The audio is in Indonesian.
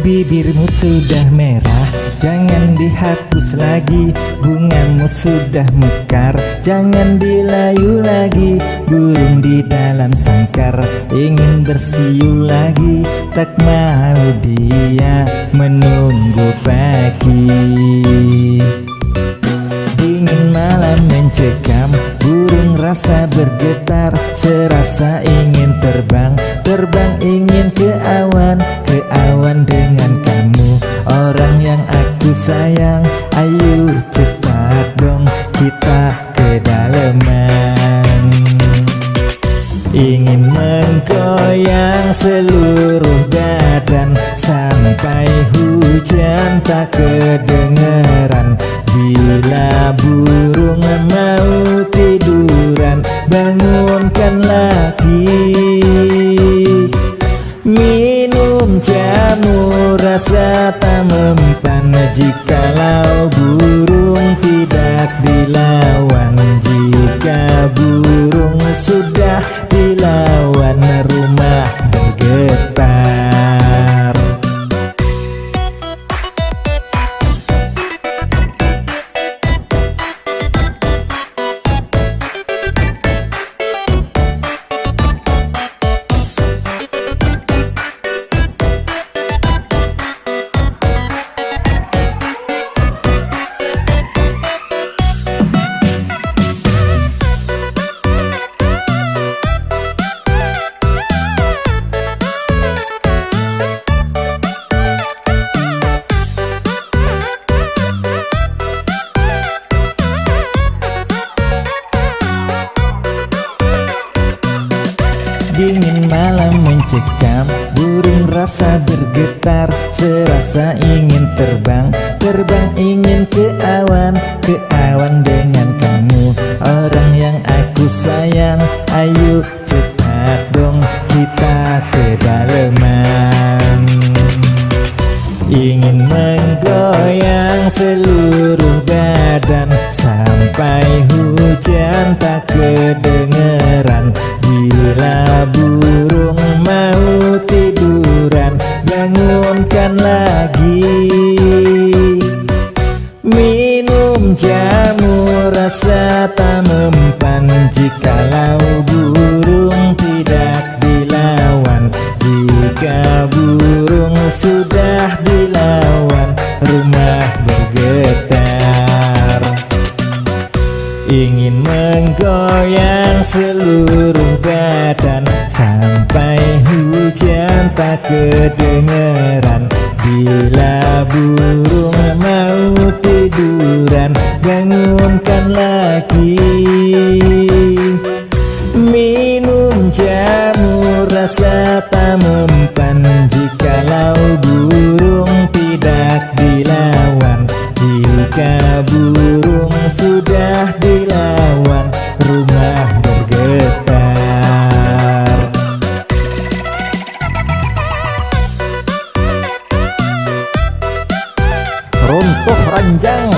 Bibirmu sudah merah, jangan dihapus lagi. Bungamu sudah mekar, jangan dilayu lagi. Burung di dalam sangkar ingin bersiul lagi. Tak mau dia menunggu pagi. Dingin malam mencekam, burung rasa bergetar. Serasa ingin terbang, terbang ingin ke awan. Ke awan dengan kamu, orang yang aku sayang. Ayo cepat dong kita ke daleman. Ingin menggoyang seluruh badan sampai hujan tak kedengeran. Bila burung mau tiduran, bangunkan lagi. Minum jamu rasa tak mempan, jikalau burung tidak dilawan. Jika burung sudah dilawan, rumah bergetar. Dingin malam mencekam, burung rasa bergetar. Serasa ingin terbang, terbang ingin ke awan. Ke awan dengan kamu, orang yang aku sayang. Ayo cepat dong kita ke daleman. Ingin menggoyang seluruh badan sampai hujan tak kedengeran. Bila burung mau tiduran, bangunkan lagi. Minum jamu rasa tak mempan, jikalau burung tidak dilawan. Jika burung sudah dilawan, rumah bergetar. Ingin menggoyang seluruh badan sampai hujan tak kedengeran. Bila burung mau tiduran, bangunkan lagi. Minum jamu rasa tak mempan, jikalau burung tidak dilawan. Jika burung sudah dilawan, rumah bergetar. Runtuh ranjang.